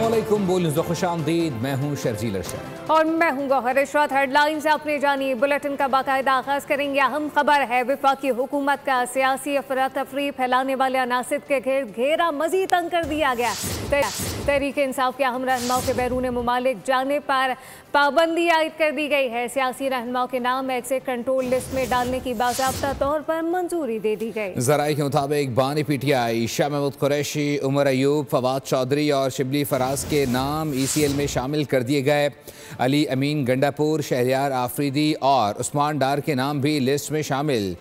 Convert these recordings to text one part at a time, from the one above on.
अस्सलामुअलैकुम, बोल न्यूज़ खुशामदीद। मैं हूँ शर्जील अरशद और मैं हूँ गौहर इशरत। हेडलाइंस आपने जानी, बुलेटिन का बाकायदा आगाज करेंगे। अहम खबर है, वफाकी हुकूमत का सियासी अफरा तफरी फैलाने वाले अनासिर के घेरा मजीद तंग कर दिया गया। तहरीक इंसाफ के अहम रहनुमाओं के बैरून मुमालिक जाने पर पाबंदी आयद कर दी गई है। सियासी रहनुमाओं के नाम एग्जिट कंट्रोल लिस्ट में डालने की बाज़ाब्ता तौर पर मंजूरी दे दी गई। ज़राए के मुताबिक बानी PTI शाह महमूद कुरैशी, उमर अयूब, फवाद चौधरी और शिबली फराज के नाम ECL में शामिल कर दिए गए। अली अमीन गंडापुर, शहरियार आफरीदी और उस्मान डार के नाम भी लिस्ट में शामिल,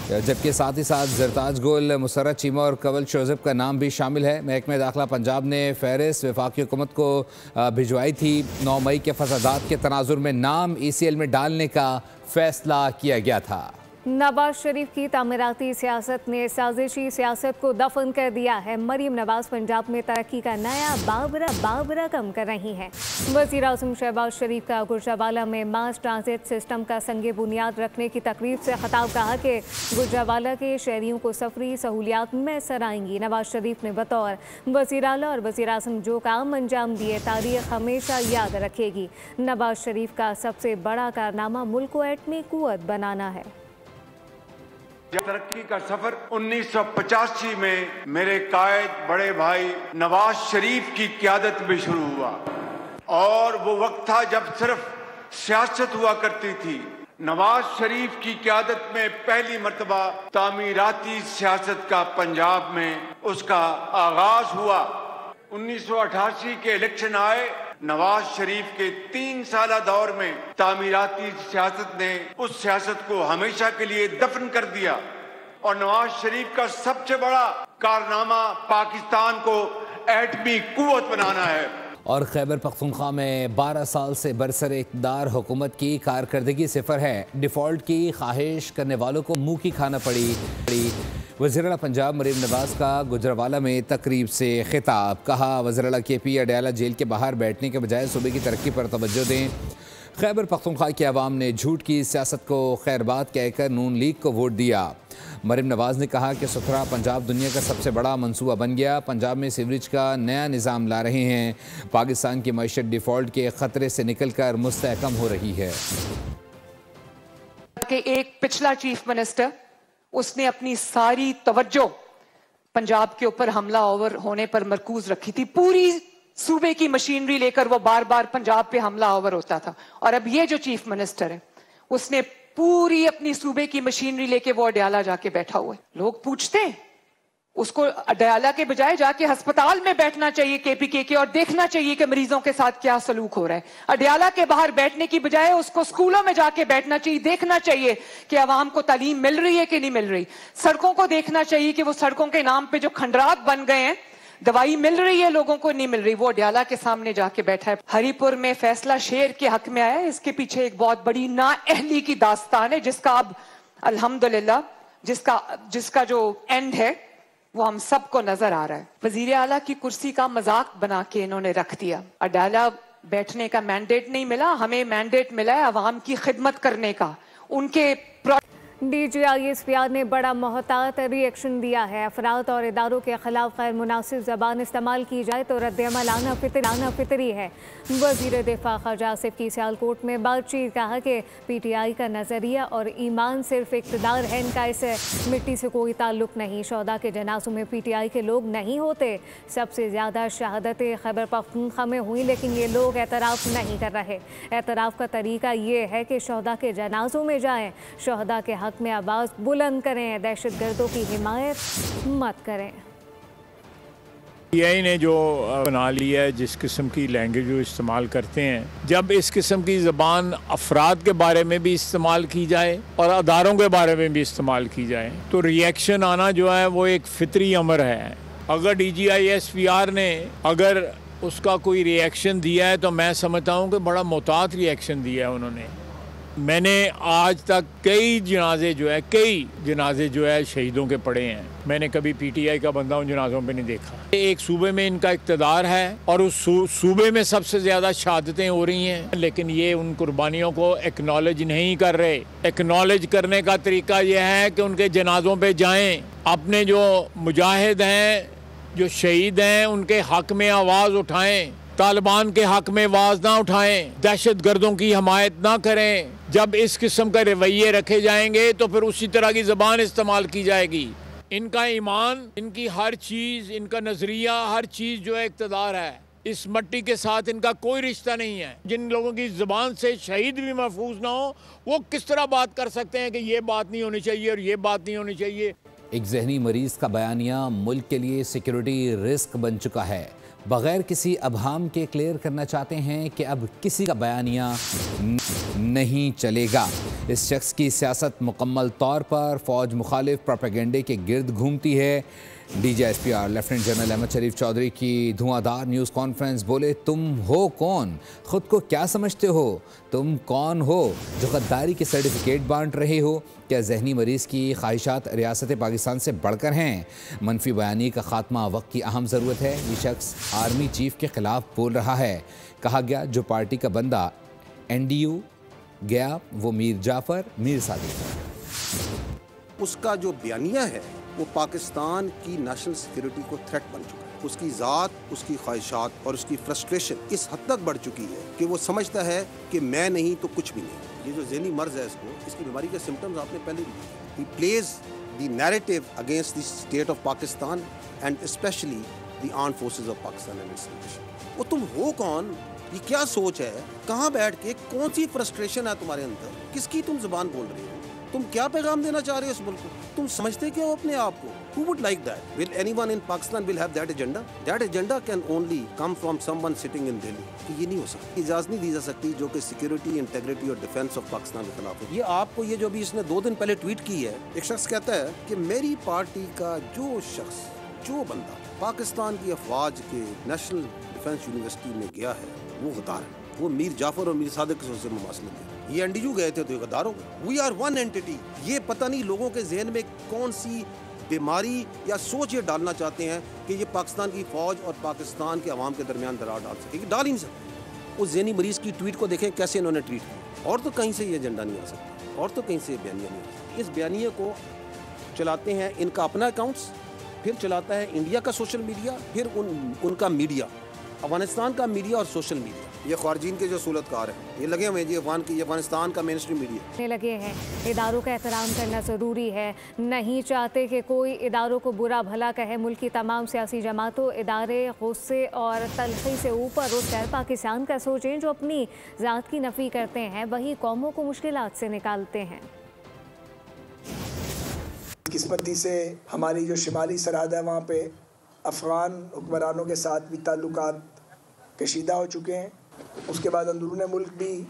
जबकि साथ ही साथ जरताज गुल, मुसर्रत चीमा और कवल शोज़ब का नाम भी शामिल है। महकमा दाखिला पंजाब ने फहरिस्त वफाकी हुकूमत को भिजवाई थी। 9 मई के फसादात के तनाजुर में नाम ECL में डालने का फैसला किया गया था। नवाज शरीफ की तामीराती सियासत ने साजिशी सियासत को दफन कर दिया है। मरीम नवाज पंजाब में तरक्की का नया बाबरा कम कर रही हैं। वज़ीर आज़म शहबाज शरीफ का गुजरावाला में मास ट्रांजिट सिस्टम का संगे बुनियाद रखने की तकरीब से खिताब, कहा कि गुजरावाला के शहरियों को सफरी सहूलियात मैसर आएंगी। नवाज शरीफ ने बतौर वज़ीर आला और वज़ीर आज़म जो काम अंजाम दिए, तारीख हमेशा याद रखेगी। नवाज शरीफ का सबसे बड़ा कारनामा मुल्क को एटमी कुव्वत बनाना है। तरक्की का सफर 1985 में मेरे कायद बड़े भाई नवाज शरीफ की क़यादत में शुरू हुआ, और वो वक्त था जब सिर्फ सियासत हुआ करती थी। नवाज शरीफ की क़यादत में पहली मर्तबा तामीराती सियासत का पंजाब में उसका आगाज हुआ। 1988 के इलेक्शन आए। नवाज शरीफ के 3 साला दौर में तामीराती सियासत ने उस सियासत को हमेशा के लिए दफन कर दिया, और नवाज शरीफ का सबसे बड़ा कारनामा पाकिस्तान को एटमी कुव्वत बनाना है। और खैबर पख्तूनख्वा में 12 साल से बरसर इक़्तिदार हुकूमत की कारकर्दगी सिफर है। डिफ़ॉल्ट की ख्वाहिश करने वालों को मुँह की खाना पड़ी। वज़ीर आला पंजाब मरीम नवाज का गुजरावाला में तकरीब से खिताब, कहा वज़ीर आला KP अडयाला जेल के बाहर बैठने के बजाय सूबे की तरक्की पर तवज्जो दें। खैबर पख्तूनख्वा की आवाम ने झूठ की सियासत को खैरबाद कहकर नून लीग को वोट दिया। मरीम नवाज ने कहा कि सुथरा पंजाब दुनिया का सबसे बड़ा मंसूबा बन गया। पंजाब में सीवरेज का नया निज़ाम ला रहे हैं। पाकिस्तान की मईशत डिफ़ॉल्ट के ख़तरे से निकल कर मुस्तहकम हो रही है। एक पिछला चीफ मिनिस्टर, उसने अपनी सारी तवज्जो पंजाब के ऊपर हमलावर होने पर मरकूज रखी थी। पूरी सूबे की मशीनरी लेकर वो बार बार पंजाब पे हमलावर होता था। और अब ये जो चीफ मिनिस्टर है, उसने पूरी अपनी सूबे की मशीनरी लेके वो अडयाला जाके बैठा हुआ है। लोग पूछते हैं, उसको अडयाला के बजाय जाके अस्पताल में बैठना चाहिए KPK के, और देखना चाहिए कि मरीजों के साथ क्या सलूक हो रहा है। अडयाला के बाहर बैठने की बजाय उसको स्कूलों में जाके बैठना चाहिए, देखना चाहिए कि आवाम को तालीम मिल रही है कि नहीं मिल रही। सड़कों को देखना चाहिए कि वो सड़कों के नाम पे जो खंडरात बन गए हैं, दवाई मिल रही है लोगों को, नहीं मिल रही। वो अडयाला के सामने जाके बैठा है। हरीपुर में फैसला शेर के हक में आया है। इसके पीछे एक बहुत बड़ी नाअहली की दास्तान है, जिसका अब अल्हम्दुलिल्लाह जिसका जो एंड है वो हम सबको नजर आ रहा है। वजीर आला की कुर्सी का मजाक बना के इन्होंने रख दिया। अडयाला बैठने का मैंडेट नहीं मिला, हमें मैंडेट मिला है अवाम की खिदमत करने का। उनके DGISPR ने बड़ा मोहतात रिएक्शन दिया है। अफराद और इदारों के खिलाफ गैर मुनासिब ज़बान इस्तेमाल की जाए तो रद्द-ए-अमल आना फितरी है। वज़ीर दिफा ख्वाजा आसिफ की सियालकोट में बातचीत, कहा कि PTI का नज़रिया और ईमान सिर्फ इक़्तिदार है, इनका इस मिट्टी से कोई ताल्लुक नहीं। शोहदा के जनाज़ों में PTI के लोग नहीं होते। सबसे ज़्यादा शहादतें खैबर पख्तूनख्वा में हुई, लेकिन ये लोग एतराफ़ नहीं कर रहे। एतराफ़ का तरीका ये है कि शोहदा के जनाज़ों में जाएँ, शोहदा के हक में आवाज बुलंद करें, दहशतगर्दों की हिमायत मत करें। PTI ने जो बना लिया है, जिस किस्म की लैंग्वेज वो इस्तेमाल करते हैं, जब इस किस्म की ज़बान अफराद के बारे में भी इस्तेमाल की जाए और अदारों के बारे में भी इस्तेमाल की जाए तो रिएक्शन आना जो है वो एक फितरी अमर है। अगर DGISPR ने अगर उसका कोई रिएक्शन दिया है तो मैं समझता हूँ कि बड़ा मोहतात रिएक्शन दिया है उन्होंने। मैंने आज तक कई जनाजे जो है शहीदों के पढ़े हैं। मैंने कभी PTI का बंदा उन जनाजों पे नहीं देखा। एक सूबे में इनका इक़्तिदार है और उस सूबे में सबसे ज़्यादा शहादतें हो रही हैं, लेकिन ये उन कुर्बानियों को एक्नॉलेज नहीं कर रहे। एक्नॉलेज करने का तरीका यह है कि उनके जनाजों पे जाएं, अपने जो मुजाहिद हैं, जो शहीद हैं, उनके हक़ में आवाज़ उठाएं तालिबान के हक में आवाज ना उठाएं, दहशत गर्दों की हमायत ना करें। जब इस किस्म के रवैये रखे जाएंगे तो फिर उसी तरह की ज़बान इस्तेमाल की जाएगी। इनका ईमान, इनकी हर चीज़, इनका नज़रिया, हर चीज़ जो है इक़्तिदार है। इस मट्टी के साथ इनका कोई रिश्ता नहीं है। जिन लोगों की ज़बान से शहीद भी महफूज ना हो, वो किस तरह बात कर सकते हैं कि ये बात नहीं होनी चाहिए और ये बात नहीं होनी चाहिए। एक जहनी मरीज का बयानिया मुल्क के लिए सिक्योरिटी रिस्क बन चुका है। बगैर किसी अबहाम के क्लियर करना चाहते हैं कि अब किसी का बयानिया नहीं चलेगा। इस शख्स की सियासत मुकम्मल तौर पर फ़ौज मुखालिफ प्रोपेगेंडे के गिर्द घूमती है। DGSPR लेफ्टिनेंट जनरल अहमद शरीफ चौधरी की धुआंधार न्यूज़ कॉन्फ्रेंस। बोले, तुम हो कौन? ख़ुद को क्या समझते हो? तुम कौन हो जो गद्दारी के सर्टिफिकेट बांट रहे हो? क्या जहनी मरीज़ की ख्वाहिशात रियासत पाकिस्तान से बढ़कर हैं? मनफी बयानी का खात्मा वक्त की अहम ज़रूरत है। ये शख्स आर्मी चीफ के ख़िलाफ़ बोल रहा है। कहा गया, जो पार्टी का बंदा NDU गया वो मीर जाफ़र मीर सादिक। उसका जो बयानिया है वो पाकिस्तान की नेशनल सिक्योरिटी को थ्रेट बन चुका है। उसकी ज़ात, उसकी ख्वाहिशात और उसकी फ्रस्ट्रेशन इस हद तक बढ़ चुकी है कि वो समझता है कि मैं नहीं तो कुछ भी नहीं। ये जो ज़हनी मर्ज है इसकी बीमारी के सिम्टम्स आपने पहले भी। He plays the narrative against the state of Pakistan and specially the armed forces of Pakistan and it's leadership. वो तुम हो कौन? ये क्या सोच है? कहाँ बैठ के कौन सी फ्रस्ट्रेशन है तुम्हारे अंदर? किसकी तुम जुबान बोल रहे हो? तुम क्या पैगाम देना चाह रहे हो इस मुल्क को? तुम समझते क्या हो अपने आप को? Who would like that? Will anyone in Pakistan will have that agenda? That agenda can only come from someone sitting in Delhi. तो ये नहीं हो सकती, इजाज़त नहीं दी जा सकती जो कि सिक्योरिटी, इंटेग्रिटी और डिफेंस ऑफ पाकिस्तान के खिलाफ है। ये आपको ये जो भी इसने 2 दिन पहले ट्वीट की है, एक शख्स कहता है कि मेरी पार्टी का जो शख्स, जो बंदा पाकिस्तान की अफवाज के नेशनल डिफेंस यूनिवर्सिटी में गया है वो गद्दार है। वो मीर जाफर और मीर सादिक से मुमासले में ये NDU गए थे तो ये गद्दार हो गए। We are one entity. ये पता नहीं लोगों के जहन में कौन सी बीमारी या सोच ये डालना चाहते हैं कि ये पाकिस्तान की फ़ौज और पाकिस्तान के अवाम के दरमियान दरार डाल सकेगी। डाल ही नहीं सकते। उस जहनी मरीज़ की ट्वीट को देखें कैसे इन्होंने ट्वीट किया। और तो कहीं से ये एजेंडा नहीं आ सकता, और तो कहीं से बयानिया नहीं आ सकता। इस बयानिया को चलाते हैं इनका अपना अकाउंट्स, फिर चलाता है इंडिया का सोशल मीडिया, फिर उनका मीडिया, अफगानिस्तान का मीडिया और सोशल मीडिया। ये खारजीन के जो सूरतकार हैं ये लगे हुए हैं जी अफगानिस्तान का मेन स्ट्रीम मीडिया लगे हैं। इदारों का एहतराम करना ज़रूरी है। नहीं चाहते कि कोई इदारों को बुरा भला कहे। मुल्क की तमाम सियासी जमातों, इदारे गुस्से और तलखी से ऊपर उठकर पाकिस्तान का सोचें। जो अपनी ज़ात की नफ़ी करते हैं वही कौमों को मुश्किलात से निकालते हैं। किस्मती से हमारी जो शिमाली सरहद है वहाँ पे अफ़गान हुक्मरानों के साथ भी ताल्लुकात कशीदा हो चुके हैं। उसके बाद अंदरून मुल्क भी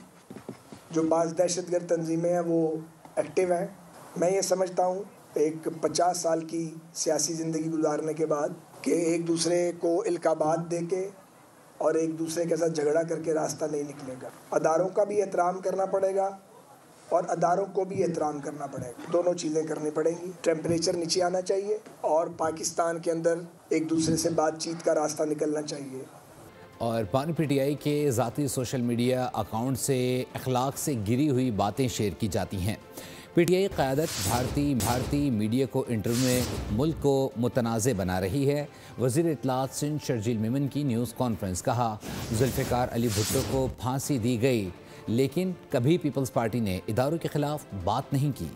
जो बाज़ दहशतगर्द तंजीमें हैं वो एक्टिव हैं। मैं ये समझता हूँ एक 50 साल की सियासी ज़िंदगी गुजारने के बाद कि एक दूसरे को इल्काबात दे के और एक दूसरे के साथ झगड़ा करके रास्ता नहीं निकलेगा। अदारों का भी एहतराम करना पड़ेगा और अदारों को भी एहतराम करना पड़ेगा। दोनों चीज़ें करनी पड़ेंगी। टेम्परेचर नीचे आना चाहिए और पाकिस्तान के अंदर एक दूसरे से बातचीत का रास्ता निकलना चाहिए। और पानी PTI के ज़ाती सोशल मीडिया अकाउंट से अखलाक से गिरी हुई बातें शेयर की जाती हैं। PTI क़यादत भारतीय मीडिया को इंटरव्यू में मुल्क को मुतनाज़ बना रही है। वज़ीर इत्तलात सिंध शर्जील मेमन की न्यूज़ कॉन्फ्रेंस। कहा, जुल्फ़िकार अली भुट्टो को फांसी दी गई लेकिन कभी पीपल्स पार्टी ने इदारों के खिलाफ बात नहीं की।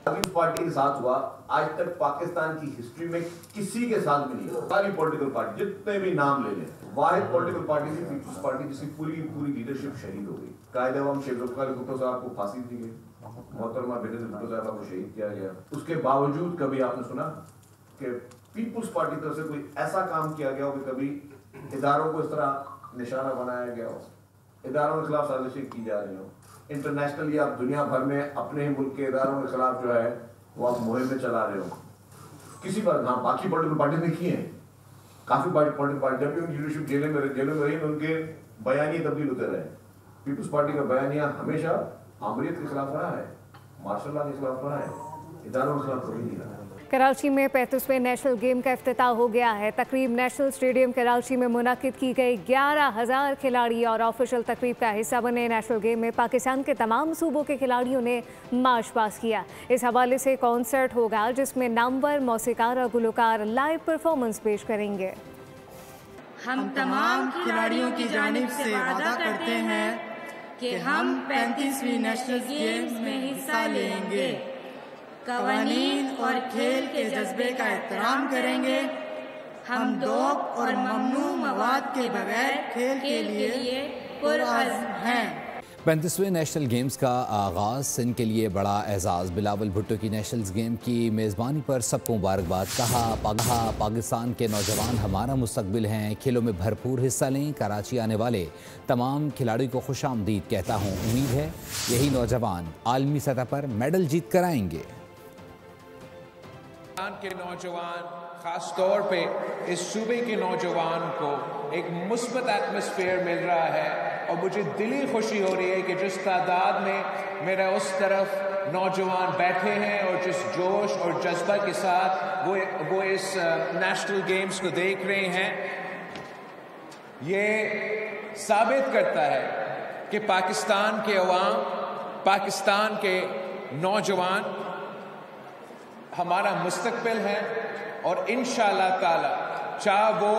पार्टी के साथ हुआ, आज तक पाकिस्तान की हिस्ट्री में किसी के साथ भी नहीं हुआ। सारी पॉलिटिकल पार्टी जितने भी नाम ले लें, वाहिद पॉलिटिकल पार्टी थी पीपल्स पार्टी जिसकी पूरी लीडरशिप शहीद हो गई। कायदे अवाम शेख ज़ुल्फ़िकार अली भुट्टो साहब को फांसी दी गई, मोहतरमा बेनज़ीर भुट्टो साहब को शहीद किया गया। उसके बावजूद कभी आपने सुना कि पीपल्स पार्टी की तरफ से कोई ऐसा काम किया गया हो कि कभी इदारों को इस तरह निशाना बनाया गया हो, इदारों के खिलाफ साजिशें की जा रही हो। इंटरनेशनली आप दुनिया भर में अपने ही मुल्क के इदारों के खिलाफ जो है वो आप मुहिम में चला रहे हो। किसी बात, हाँ बाकी पॉलिटिकल पार्टी ने की है, काफ़ी पॉलिटिकल पार्टी जब भी उनकी लीडरशिप जेलों में रही उनके बयानिए तब्दील होते रहे। पीपल्स पार्टी का बयानिया हमेशा आमरीत के खिलाफ रहा है, मार्शल लॉ के खिलाफ रहा है, इदारों के खिलाफ कभी नहीं रहा। कराची में 35वें नेशनल गेम का इफ्तिताह हो गया है। तकरीब नेशनल स्टेडियम कराची में मुनाकिद की गई। 11,000 खिलाड़ी और ऑफिशियल तकरीब का हिस्सा बने। नेशनल गेम में पाकिस्तान के तमाम सूबों के खिलाड़ियों ने मार्च पास किया। इस हवाले से कॉन्सर्ट होगा जिसमें नामवर मौसीकार और गुलकार लाइव परफॉर्मेंस पेश करेंगे। हम तमाम खिलाड़ियों की जानिब से वादा करते हैं कि हम 35वीं नेशनल गेम्स में हिस्सा लेंगे, कवानीन और खेल के जज्बे का एहतराम करेंगे। हम डोप और ममनू मवाद के बगैर खेल के लिए पुरअज़्म हैं। 35वें नेशनल गेम्स का आगाज़ सिंध के लिए बड़ा एजाज़। बिलावल भुट्टो की नेशनल गेम की मेज़बानी पर सबको मुबारकबाद। कहा पाकिस्तान के नौजवान हमारा मुस्तकबिल हैं, खेलों में भरपूर हिस्सा लें। कराची आने वाले तमाम खिलाड़ियों को खुशामदीद कहता हूँ। उम्मीद है यही नौजवान आलमी सतह पर मेडल जीत कर आएंगे। के नौजवान खास तौर पे इस सूबे के नौजवान को एक मुस्बत एटमॉस्फेयर मिल रहा है और मुझे दिली खुशी हो रही है कि जिस तादाद में मेरा उस तरफ नौजवान बैठे हैं और जिस जोश और जज्बा के साथ वो इस नेशनल गेम्स को देख रहे हैं, ये साबित करता है कि पाकिस्तान के अवाम, पाकिस्तान के नौजवान हमारा मुस्तकबिल है और इंशाअल्लाह ताला चाहे वो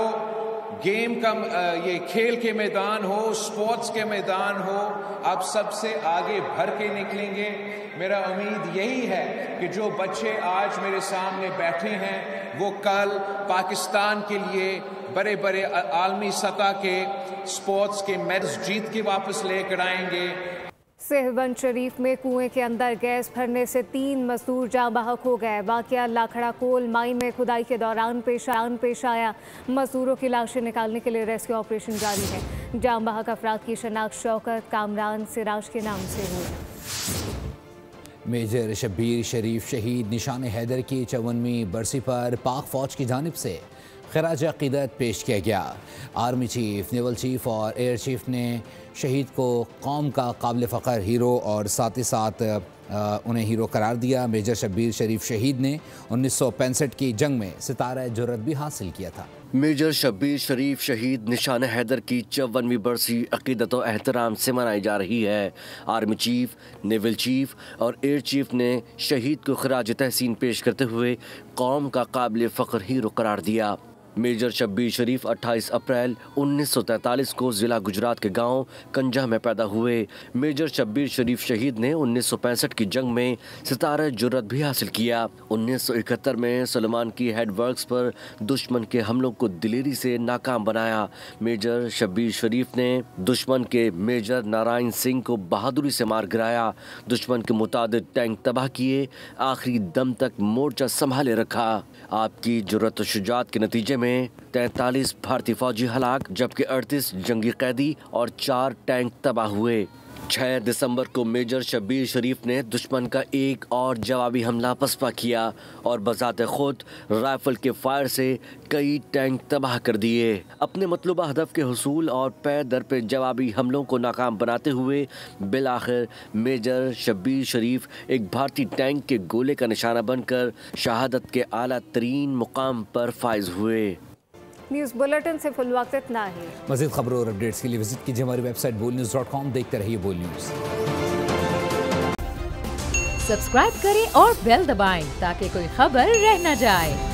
गेम का ये खेल के मैदान हो, स्पोर्ट्स के मैदान हो, आप सबसे आगे भर के निकलेंगे। मेरा उम्मीद यही है कि जो बच्चे आज मेरे सामने बैठे हैं वो कल पाकिस्तान के लिए बड़े बड़े आलमी सतह के स्पोर्ट्स के मेडल्स जीत के वापस लेकर आएंगे। सेहबंद शरीफ में कुएं के अंदर गैस भरने से 3 मजदूर जाँ बहक हो गए। वाक़या लाखड़ा कोल माइन में खुदाई के दौरान पेश आया। मजदूरों की लाशें निकालने के लिए रेस्क्यू ऑपरेशन जारी है। जाँ बहक अफराद की शनाख्त शौकत, कामरान, सिराज के नाम से हुई। मेजर शब्बीर शरीफ शहीद निशान हैदर की 54वीं बरसी पर पाक फ़ौज की जानिब से खराज अक़ीदत पेश किया गया। आर्मी चीफ, नेवल चीफ और एयर चीफ ने शहीद को कौम का काबिल फ़ख्र हीरो और साथ ही साथ उन्हें हीरो करार दिया। मेजर शब्बीर शरीफ शहीद ने 1965 की जंग में सितारा जुर्रत भी हासिल किया था। मेजर शब्बीर शरीफ शहीद निशान हैदर की 54वीं बरसी अक़ीदत और एहतराम से मनाई जा रही है। आर्मी चीफ, नेवल चीफ और एयर चीफ ने शहीद को खराज तहसीन पेश करते हुए कौम का काबिल फ़ख्र हीरो करार दिया। मेजर शब्बीर शरीफ 28 अप्रैल 1943 को ज़िला गुजरात के गांव कंजा में पैदा हुए। मेजर शब्बीर शरीफ शहीद ने 1965 की जंग में सितारा जुर्रत भी हासिल किया। 1971 में सलमान की हेडवर्क्स पर दुश्मन के हमलों को दिलेरी से नाकाम बनाया। मेजर शब्बीर शरीफ ने दुश्मन के मेजर नारायण सिंह को बहादुरी से मार गिराया। दुश्मन के मुतादिद टैंक तबाह किए, आखिरी दम तक मोर्चा संभाले रखा। आपकी जुर्रत और शुजाअत के नतीजे में 43 भारतीय फौजी हलाक जबकि 38 जंगी कैदी और 4 टैंक तबाह हुए। 6 दिसंबर को मेजर शब्बीर शरीफ ने दुश्मन का एक और जवाबी हमला पसपा किया और बजाते खुद राइफल के फायर से कई टैंक तबाह कर दिए। अपने मतलूबा हदफ के हुसूल और पे दर पे जवाबी हमलों को नाकाम बनाते हुए बिलाखिर मेजर शब्बीर शरीफ एक भारतीय टैंक के गोले का निशाना बनकर शहादत के आला तरीन मुकाम पर फाइज हुए। न्यूज़ बुलेटिन से फुल वक्त इतना ही। मज़ीद खबरों और अपडेट्स के लिए विजिट कीजिए हमारी वेबसाइट bolnews.com। देखते रहिए बोल न्यूज़। सब्सक्राइब करें और बेल दबाएं ताकि कोई खबर रह न जाए।